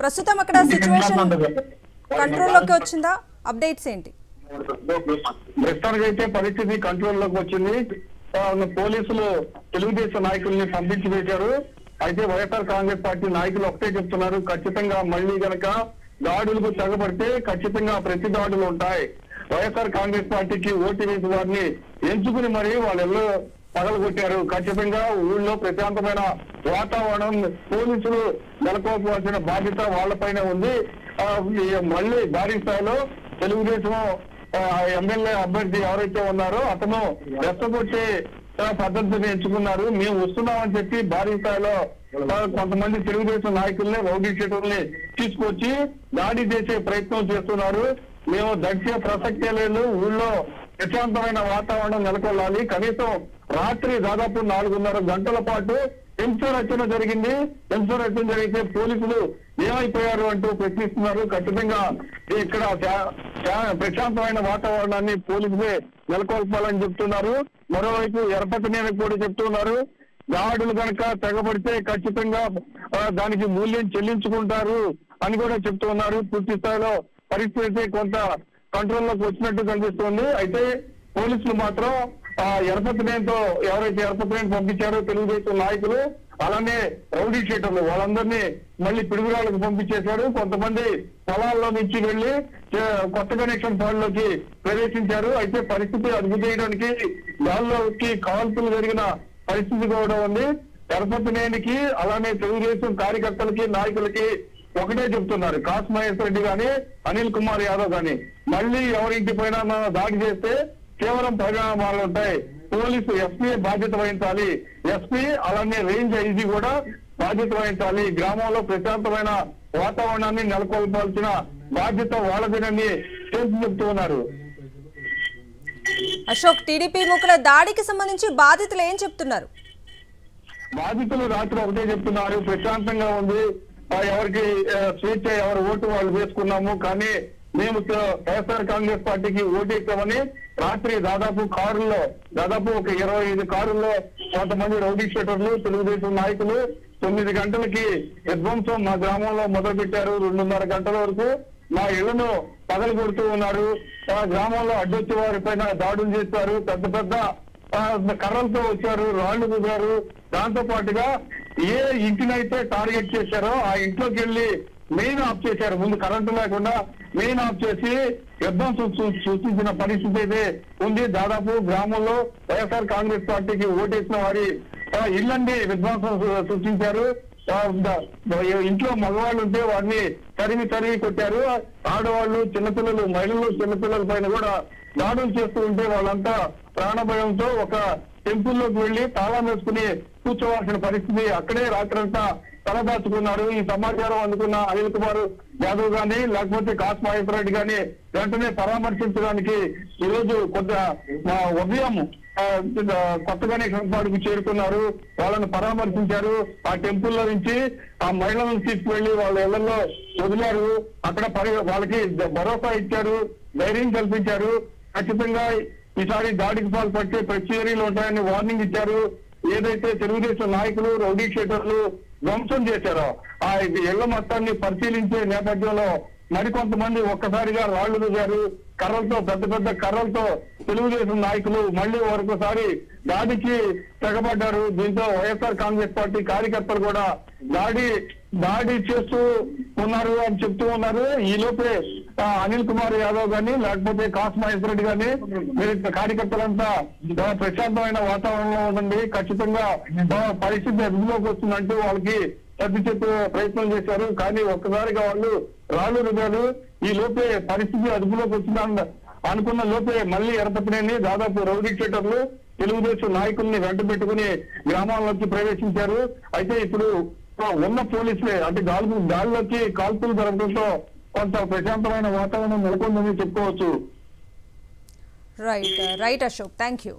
ప్రస్తుతం అక్కడ సిచువేషన్ కంట్రోల్లోకి వచ్చిందా? అప్డేట్స్ ఏంటి? ప్రస్తుతానికైతే పరిస్థితి కంట్రోల్లోకి వచ్చింది. పోలీసులు తెలుగుదేశం నాయకుల్ని పంపించి వేశారు. అయితే వైఎస్ఆర్ కాంగ్రెస్ పార్టీ నాయకులు ఒకటే చెప్తున్నారు, ఖచ్చితంగా మళ్ళీ గనక దాడులకు తెగబడితే ఖచ్చితంగా ప్రతి దాడులు ఉంటాయి. వైఎస్ఆర్ కాంగ్రెస్ పార్టీకి ఓటు వేసి వారిని ఎంచుకుని మరి వాళ్ళు పగలగొట్టారు. ఖచ్చితంగా ఊళ్ళో ప్రశాంతమైన వాతావరణం పోలీసులు నెలకొల్పాల్సిన బాధ్యత వాళ్ళపైనే ఉంది. మళ్ళీ భారీ స్థాయిలో తెలుగుదేశం ఎమ్మెల్యే అభ్యర్థి ఎవరైతే ఉన్నారో అతను రెచ్చగొట్టే పద్ధతిని ఎంచుకున్నారు. మేము వస్తున్నామని చెప్పి భారీ స్థాయిలో కొంతమంది తెలుగుదేశం నాయకుల్ని రౌడీ షీటర్ని తీసుకొచ్చి దాడి చేసే ప్రయత్నం చేస్తున్నారు. మేము దక్షిణ ప్రసక్తే లేదు, ఊళ్ళో ప్రశాంతమైన వాతావరణం నెలకొల్లాలి. కనీసం రాత్రి దాదాపు 4.5 గంటల పాటు హింసరచన జరిగింది. హింసరచన జరిగితే పోలీసులు ఏమైపోయారు అంటూ ప్రశ్నిస్తున్నారు. ఖచ్చితంగా ఇక్కడ ప్రశాంతమైన వాతావరణాన్ని పోలీసులే నెలకొల్పాలని చెప్తున్నారు. మరోవైపు ఎరపతినేని కూడా చెప్తున్నారు, దాడులు కనుక తెగబడితే ఖచ్చితంగా దానికి మూల్యం చెల్లించుకుంటారు అని కూడా చెప్తున్నారు. పూర్తి స్థాయిలో పరిస్థితి కొంత కంట్రోల్లోకి వచ్చినట్టు కనిపిస్తోంది. అయితే పోలీసులు మాత్రం ఎరపతినేనితో ఎవరైతే ఎరపతినేని పంపించారో తెలుగుదేశం నాయకులు, అలానే రౌడీ షీటర్లు వాళ్ళందరినీ మళ్ళీ పిడుగురాళ్ళకు పంపించేశారు. కొంతమంది పొలాల్లో నుంచి వెళ్లి కొత్త కనెక్షన్ పాడులోకి ప్రవేశించారు. అయితే పరిస్థితి అదుపు చేయడానికి గాల్లోకి కాల్పులు జరిగిన పరిస్థితి కూడా ఉంది. ఎరపతినేనికి అలానే తెలుగుదేశం కార్యకర్తలకి నాయకులకి ఒకటే చెప్తున్నారు, కాసు మహేశ్వర రెడ్డి గాని అనిల్ కుమార్ యాదవ్ గాని మళ్ళీ ఎవరింటి పైన దాడి చేస్తే తీవ్రం పరిణామాలు ఉంటాయి. పోలీసు ఎస్పీ బాధ్యత వహించాలి, ఎస్పీ అలానే రేంజ్ ఐజీ కూడా బాధ్యత వహించాలి. గ్రామంలో ప్రశాంతమైన వాతావరణాన్ని నెలకొల్పాల్సిన బాధ్యత వాళ్ళదేనని చెప్తూ ఉన్నారు. అశోక్, టీడీపీ ముఖ్యుల దాడికి సంబంధించి బాధితులు ఏం చెప్తున్నారు? బాధితులు రాత్రి ఒకటే చెప్తున్నారు, ప్రశాంతంగా ఉంది, ఎవరికి స్వేచ్ఛ ఎవరు ఓటు వాళ్ళు వేసుకున్నాము, కానీ మేము వైఎస్ఆర్ కాంగ్రెస్ పార్టీకి ఓటేస్తామని రాత్రి దాదాపు ఒక 25 కారుల్లో కొంతమంది రౌడీ షీటర్లు తెలుగుదేశం నాయకులు 9 గంటలకి విధ్వంసం మా గ్రామంలో మొదలు పెట్టారు. 2.5 గంటల వరకు మా ఇళ్లను పగలు కొడుతూ ఉన్నారు. గ్రామంలో అడ్డొచ్చి వారి పైన దాడులు చేశారు. పెద్ద కర్రలతో వచ్చారు, రాళ్లు దిగారు. దాంతో పాటుగా ఏ ఇంటినైతే టార్గెట్ చేశారో ఆ ఇంట్లోకి వెళ్లి మెయిన్ ఆఫ్ చేశారు. ముందు కరెంటు లేకుండా మెయిన్ ఆఫ్ చేసి యుద్ధం సృష్టించిన పరిస్థితి అయితే ఉంది. దాదాపు గ్రామంలో వైఎస్ఆర్ కాంగ్రెస్ పార్టీకి ఓటేసిన వారి ఇళ్లండి విధ్వంసం సృష్టించారు. ఇంట్లో మగవాళ్ళు ఉంటే వారిని తరిమి కొట్టారు. ఆడవాళ్ళు, చిన్నపిల్లలు, మహిళలు, చిన్నపిల్లల పైన కూడా దాడులు చేస్తూ ఉంటే వాళ్ళంతా ప్రాణభయంతో ఒక టెంపుల్లోకి వెళ్లి తాళం వేసుకుని కూర్చోవాల్సిన పరిస్థితి. అక్కడే రాత్రంతా తలదాచుకున్నారు. ఈ సమాచారం అందుకున్న అనిల్ కుమార్ యాదవ్ గాని లేకపోతే కాసు మహేశ్వర రెడ్డి గాని వెంటనే పరామర్శించడానికి ఈ రోజు ఉదయం కొత్త కనెక్షన్ పాడుకు చేరుకున్నారు. వాళ్ళని పరామర్శించారు. ఆ టెంపుల్లో నుంచి ఆ మహిళలను తీసుకువెళ్లి వాళ్ళ ఇళ్లలో వదిలారు. అక్కడ వాళ్ళకి భరోసా ఇచ్చారు, ధైర్యం కల్పించారు. ఖచ్చితంగా ఈసారి దాడికి పాల్పడితే ప్రతిచర్యలు ఉంటాయని వార్నింగ్ ఇచ్చారు. ఏదైతే తెలుగుదేశం నాయకులు రౌడీ షీటర్లు ధ్వంసం చేశారో ఆ ఇళ్ల మొత్తాన్ని పరిశీలించే నేపథ్యంలో మరికొంతమంది ఒక్కసారిగా రాళ్లు దిగారు. కర్రలతో పెద్ద కర్రలతో తెలుగుదేశం నాయకులు మళ్ళీ మరొకసారి దాడికి తెగబడ్డారు. దీంతో వైఎస్ఆర్ కాంగ్రెస్ పార్టీ కార్యకర్తలు కూడా దాడి చేస్తూ ఉన్నారు అని చెప్తూ ఉన్నారు. ఈ లోపే అనిల్ కుమార్ యాదవ్ గాని లేకపోతే కాసు మహేశ్వర రెడ్డి గాని కార్యకర్తలంతా ప్రశాంతమైన వాతావరణంలో ఉండండి, ఖచ్చితంగా పరిస్థితి అదుపులోకి వస్తుందంటూ వాళ్ళకి సర్ది చెప్పే ప్రయత్నం చేశారు. కానీ ఒక్కసారిగా వాళ్ళు రాళ్ళు రుగారు. ఈ లోపే పరిస్థితి అదుపులోకి వచ్చిందని అనుకున్న లోపే మళ్ళీ ఎరపతినేని దాదాపు రౌడీ షీటర్లు తెలుగుదేశం నాయకుల్ని వెంట పెట్టుకుని గ్రామాల్లోకి ప్రవేశించారు. అయితే ఇప్పుడు ఉన్న పోలీసులే అంటే గాల్లోకి కాల్పులు జరగడంతో కొంత ప్రశాంతమైన వాతావరణం నెలకొందని చెప్పుకోవచ్చు. Right Ashok, thank you.